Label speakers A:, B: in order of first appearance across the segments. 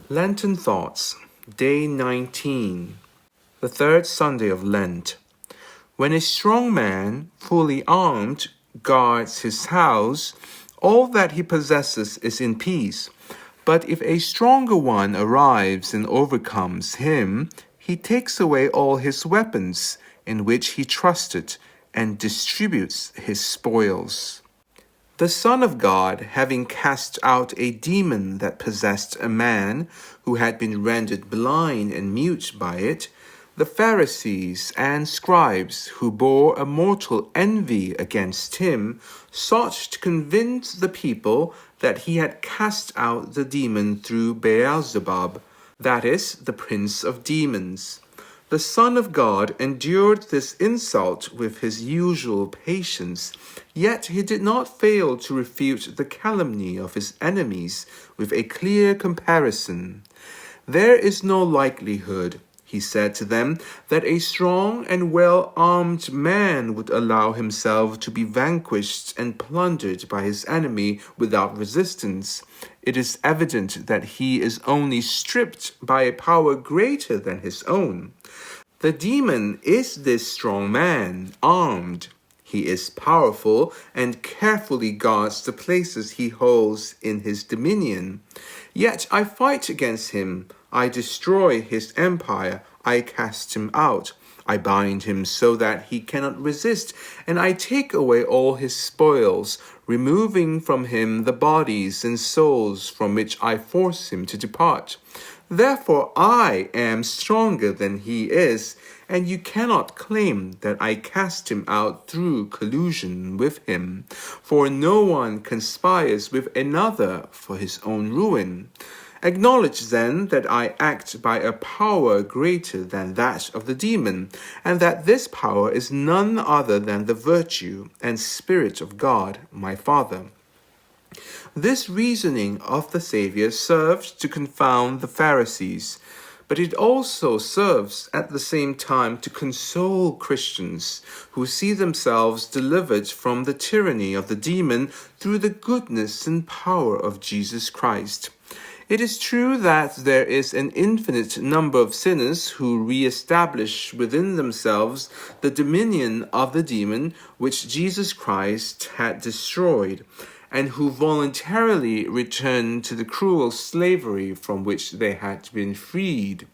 A: Lenten Thoughts, Day 19, the third Sunday of Lent. When a strong man, fully armed, guards his house, all that he possesses is in peace. But if a stronger one arrives and overcomes him, he takes away all his weapons, in which he trusted, and distributes his spoils. The Son of God, having cast out a demon that possessed a man who had been rendered blind and mute by it, the Pharisees and scribes, who bore a mortal envy against him, sought to convince the people that he had cast out the demon through Beelzebub, that is, the prince of demons. The Son of God endured this insult with his usual patience, yet he did not fail to refute the calumny of his enemies with a clear comparison. "There is no likelihood," he said to them, "that a strong and well-armed man would allow himself to be vanquished and plundered by his enemy without resistance. It is evident that he is only stripped by a power greater than his own. The demon is this strong man, armed. He is powerful and carefully guards the places he holds in his dominion. Yet I fight against him. I destroy his empire. I cast him out. I bind him so that he cannot resist, and I take away all his spoils, removing from him the bodies and souls from which I force him to depart. Therefore I am stronger than he is, and you cannot claim that I cast him out through collusion with him, for no one conspires with another for his own ruin. Acknowledge then that I act by a power greater than that of the demon, and that this power is none other than the virtue and Spirit of God, my Father." This reasoning of the Savior served to confound the Pharisees, but it also serves at the same time to console Christians who see themselves delivered from the tyranny of the demon through the goodness and power of Jesus Christ. It is true that there is an infinite number of sinners who re-establish within themselves the dominion of the demon which Jesus Christ had destroyed, and who voluntarily return to the cruel slavery from which they had been freed.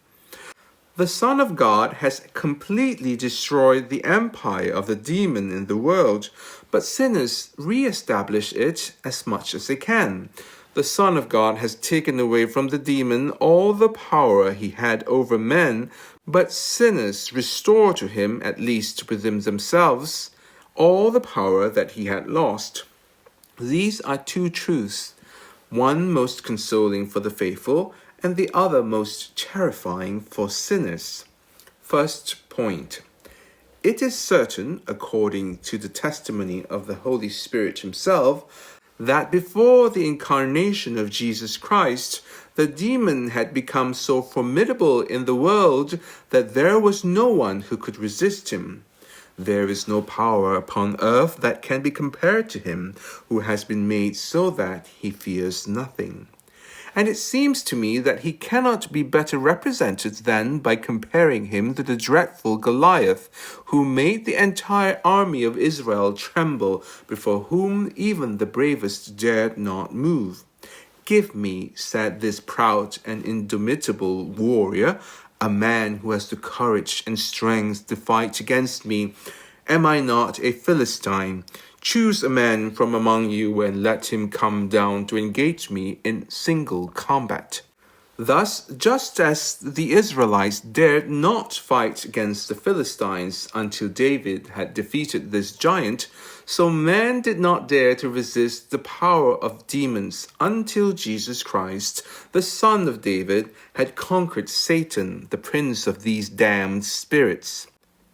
A: The Son of God has completely destroyed the empire of the demon in the world, but sinners re-establish it as much as they can. The Son of God has taken away from the demon all the power he had over men, but sinners restore to him, at least within themselves, all the power that he had lost. These are two truths, one most consoling for the faithful, and the other most terrifying for sinners. First point. It is certain, according to the testimony of the Holy Spirit himself, that before the incarnation of Jesus Christ, the demon had become so formidable in the world that there was no one who could resist him. There is no power upon earth that can be compared to him, who has been made so that he fears nothing. And it seems to me that he cannot be better represented than by comparing him to the dreadful Goliath, who made the entire army of Israel tremble, before whom even the bravest dared not move. "Give me," said this proud and indomitable warrior, "a man who has the courage and strength to fight against me. Am I not a Philistine? Choose a man from among you and let him come down to engage me in single combat." Thus, just as the Israelites dared not fight against the Philistines until David had defeated this giant, so man did not dare to resist the power of demons until Jesus Christ, the Son of David, had conquered Satan, the prince of these damned spirits.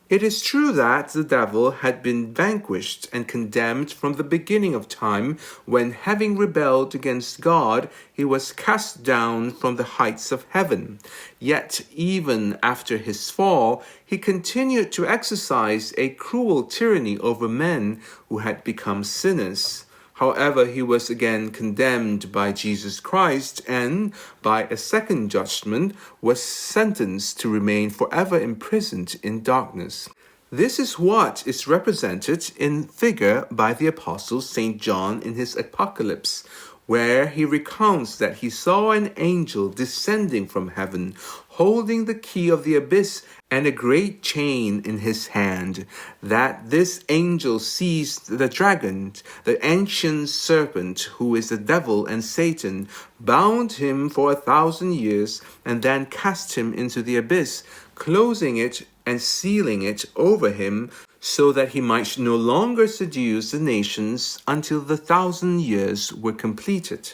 A: It is true that the devil had been vanquished and condemned from the beginning of time, when, having rebelled against God, he was cast down from the heights of heaven. Yet, even after his fall, he continued to exercise a cruel tyranny over men who had become sinners. However, he was again condemned by Jesus Christ and, by a second judgment, was sentenced to remain forever imprisoned in darkness. This is what is represented in figure by the Apostle St. John in his Apocalypse, where he recounts that he saw an angel descending from heaven, holding the key of the abyss and a great chain in his hand, that this angel seized the dragon, the ancient serpent, who is the devil and Satan, bound him for 1,000 years, and then cast him into the abyss, closing it and sealing it over him, so that he might no longer seduce the nations until the 1,000 years were completed.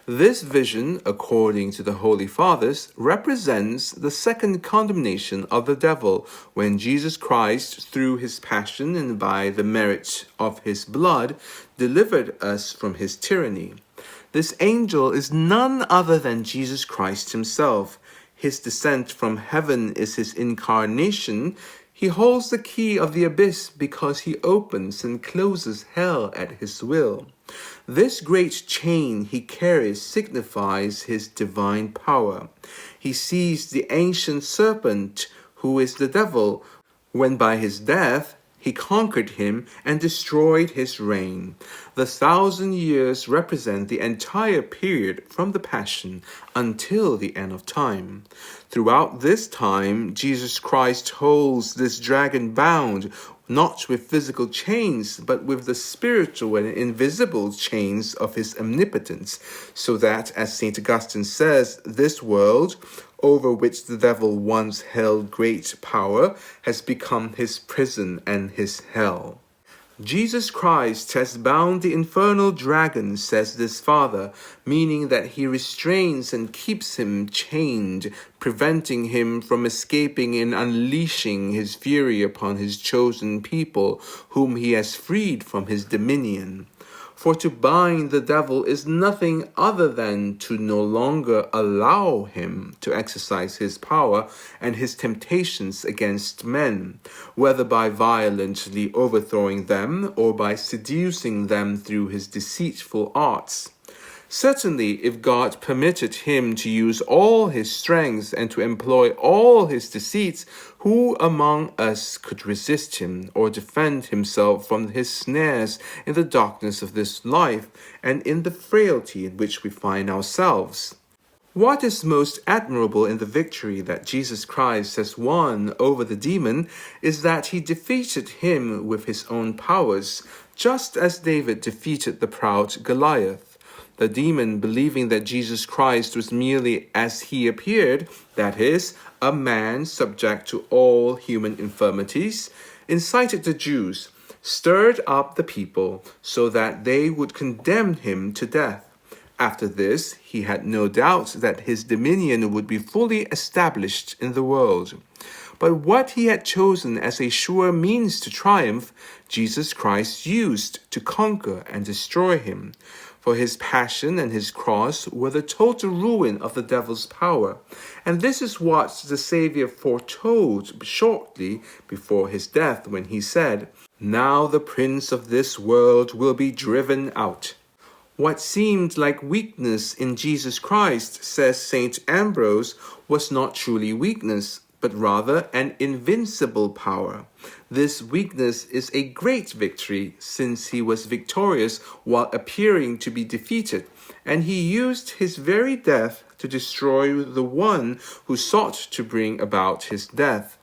A: This vision, according to the Holy Fathers, represents the second condemnation of the devil, when Jesus Christ, through his passion and by the merit of his blood, delivered us from his tyranny. This angel is none other than Jesus Christ himself. His descent from heaven is his incarnation. He holds the key of the abyss because he opens and closes hell at his will. This great chain he carries signifies his divine power. He seized the ancient serpent, who is the devil, when by his death he conquered him and destroyed his reign. The 1,000 years represent the entire period from the Passion until the end of time. Throughout this time, Jesus Christ holds this dragon bound, not with physical chains, but with the spiritual and invisible chains of his omnipotence, so that, as St. Augustine says, this world, over which the devil once held great power, has become his prison and his hell. Jesus Christ has bound the infernal dragon, says this Father, meaning that he restrains and keeps him chained, preventing him from escaping and unleashing his fury upon his chosen people, whom he has freed from his dominion. For to bind the devil is nothing other than to no longer allow him to exercise his power and his temptations against men, whether by violently overthrowing them or by seducing them through his deceitful arts. Certainly, if God permitted him to use all his strength and to employ all his deceits, who among us could resist him or defend himself from his snares in the darkness of this life and in the frailty in which we find ourselves? What is most admirable in the victory that Jesus Christ has won over the demon is that he defeated him with his own powers, just as David defeated the proud Goliath. The demon, believing that Jesus Christ was merely as he appeared, that is, a man subject to all human infirmities, incited the Jews, stirred up the people, so that they would condemn him to death. After this, he had no doubt that his dominion would be fully established in the world. But what he had chosen as a sure means to triumph, Jesus Christ used to conquer and destroy him. For his passion and his cross were the total ruin of the devil's power. And this is what the Savior foretold shortly before his death when he said, "Now the prince of this world will be driven out." What seemed like weakness in Jesus Christ, says St. Ambrose, was not truly weakness, but rather an invincible power. This weakness is a great victory, since he was victorious while appearing to be defeated, and he used his very death to destroy the one who sought to bring about his death.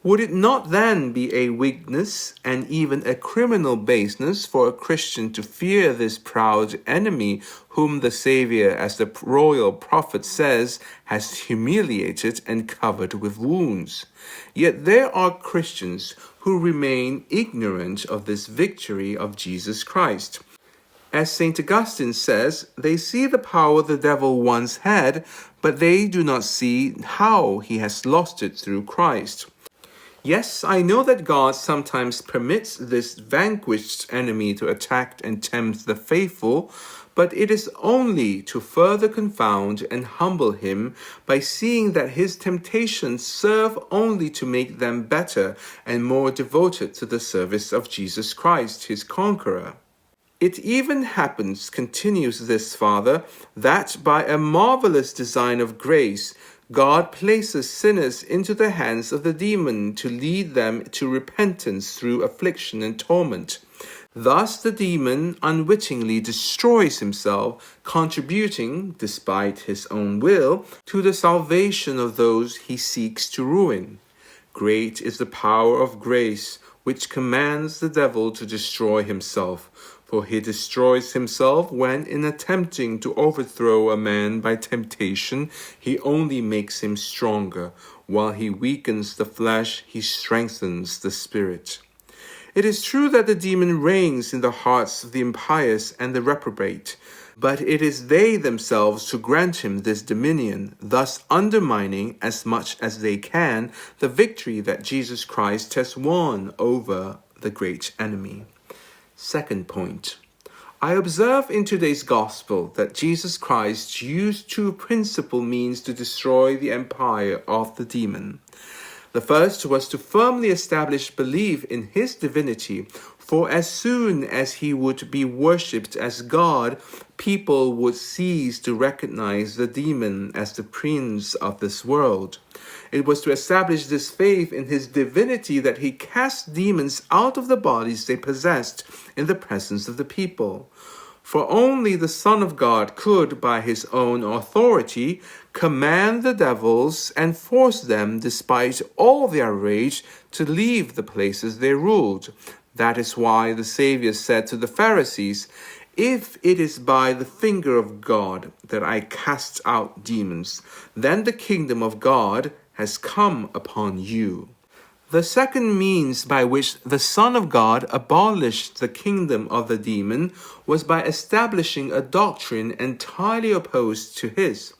A: Would it not then be a weakness and even a criminal baseness for a Christian to fear this proud enemy whom the Savior, as the royal prophet says, has humiliated and covered with wounds? Yet there are Christians who remain ignorant of this victory of Jesus Christ. As St. Augustine says, they see the power the devil once had, but they do not see how he has lost it through Christ. Yes, I know that God sometimes permits this vanquished enemy to attack and tempt the faithful, but it is only to further confound and humble him by seeing that his temptations serve only to make them better and more devoted to the service of Jesus Christ, his conqueror. It even happens, continues this father, that by a marvelous design of grace, God places sinners into the hands of the demon to lead them to repentance through affliction and torment. Thus the demon unwittingly destroys himself, contributing, despite his own will, to the salvation of those he seeks to ruin. Great is the power of grace, which commands the devil to destroy himself. For he destroys himself when, in attempting to overthrow a man by temptation, he only makes him stronger. While he weakens the flesh, he strengthens the spirit. It is true that the demon reigns in the hearts of the impious and the reprobate, but it is they themselves who grant him this dominion, thus undermining, as much as they can, the victory that Jesus Christ has won over the great enemy. Second point. I observe in today's gospel that Jesus Christ used two principal means to destroy the empire of the demon. The first was to firmly establish belief in his divinity, for as soon as he would be worshipped as God, people would cease to recognize the demon as the prince of this world. It was to establish this faith in his divinity that he cast demons out of the bodies they possessed in the presence of the people. For only the Son of God could, by his own authority, command the devils and force them, despite all their rage, to leave the places they ruled. That is why the Savior said to the Pharisees, "If it is by the finger of God that I cast out demons, then the kingdom of God has come upon you." The second means by which the Son of God abolished the kingdom of the demon was by establishing a doctrine entirely opposed to his.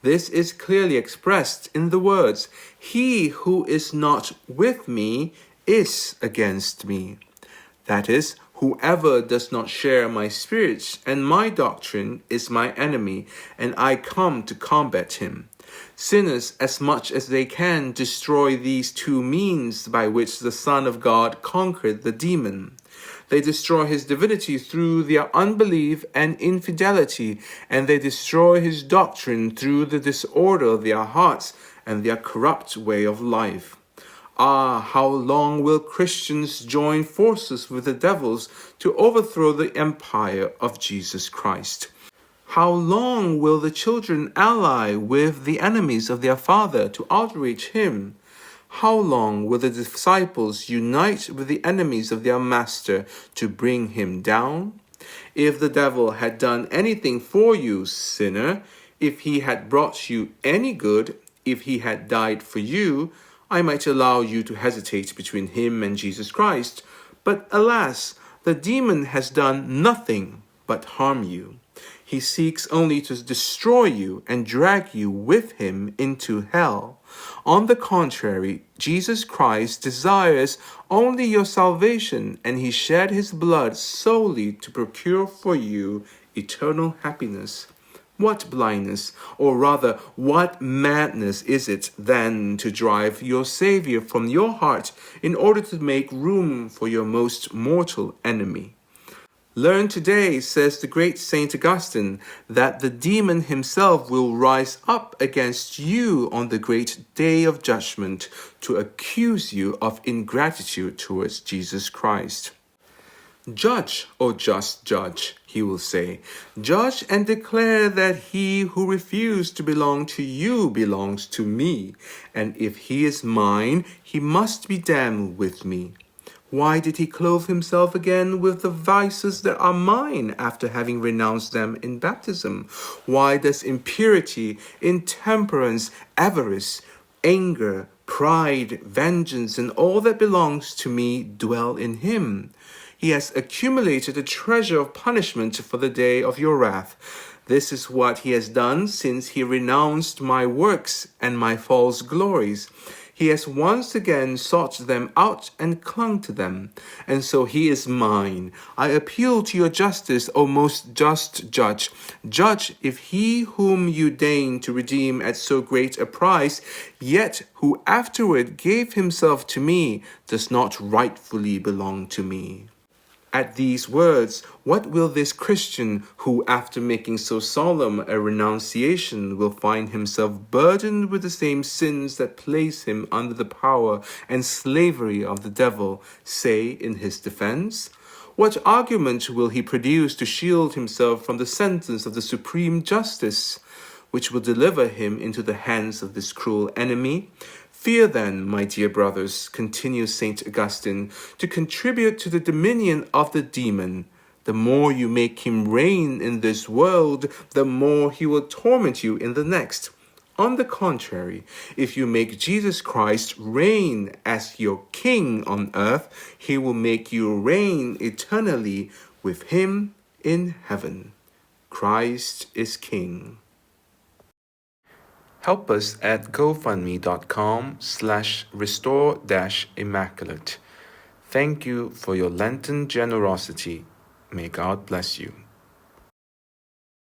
A: This is clearly expressed in the words, "He who is not with me is against me." That is, whoever does not share my spirit and my doctrine is my enemy, and I come to combat him. Sinners, as much as they can, destroy these two means by which the Son of God conquered the demon. They destroy his divinity through their unbelief and infidelity, and they destroy his doctrine through the disorder of their hearts and their corrupt way of life. Ah, how long will Christians join forces with the devils to overthrow the empire of Jesus Christ? How long will the children ally with the enemies of their father to outrage him? How long will the disciples unite with the enemies of their master to bring him down? If the devil had done anything for you, sinner, if he had brought you any good, if he had died for you, I might allow you to hesitate between him and Jesus Christ. But alas, the demon has done nothing but harm you. He seeks only to destroy you and drag you with him into hell. On the contrary, Jesus Christ desires only your salvation, and he shed his blood solely to procure for you eternal happiness. What blindness, or rather, what madness is it then to drive your Savior from your heart in order to make room for your most mortal enemy? Learn today, says the great Saint Augustine, that the demon himself will rise up against you on the great day of judgment to accuse you of ingratitude towards Jesus Christ. Judge, O just judge, he will say. Judge and declare that he who refused to belong to you belongs to me, and if he is mine, he must be damned with me. Why did he clothe himself again with the vices that are mine after having renounced them in baptism? Why does impurity, intemperance, avarice, anger, pride, vengeance, and all that belongs to me dwell in him? He has accumulated a treasure of punishment for the day of your wrath. This is what he has done since he renounced my works and my false glories. He has once again sought them out and clung to them, and so he is mine. I appeal to your justice, O most just judge. Judge if he whom you deign to redeem at so great a price, yet who afterward gave himself to me, does not rightfully belong to me. At these words, what will this Christian, who after making so solemn a renunciation will find himself burdened with the same sins that place him under the power and slavery of the devil, say in his defense? What argument will he produce to shield himself from the sentence of the supreme justice, which will deliver him into the hands of this cruel enemy? Fear then, my dear brothers, continues St. Augustine, to contribute to the dominion of the demon. The more you make him reign in this world, the more he will torment you in the next. On the contrary, if you make Jesus Christ reign as your king on earth, he will make you reign eternally with him in heaven. Christ is King. Help us at gofundme.com/restore-immaculate. Thank you for your Lenten generosity. May God bless you.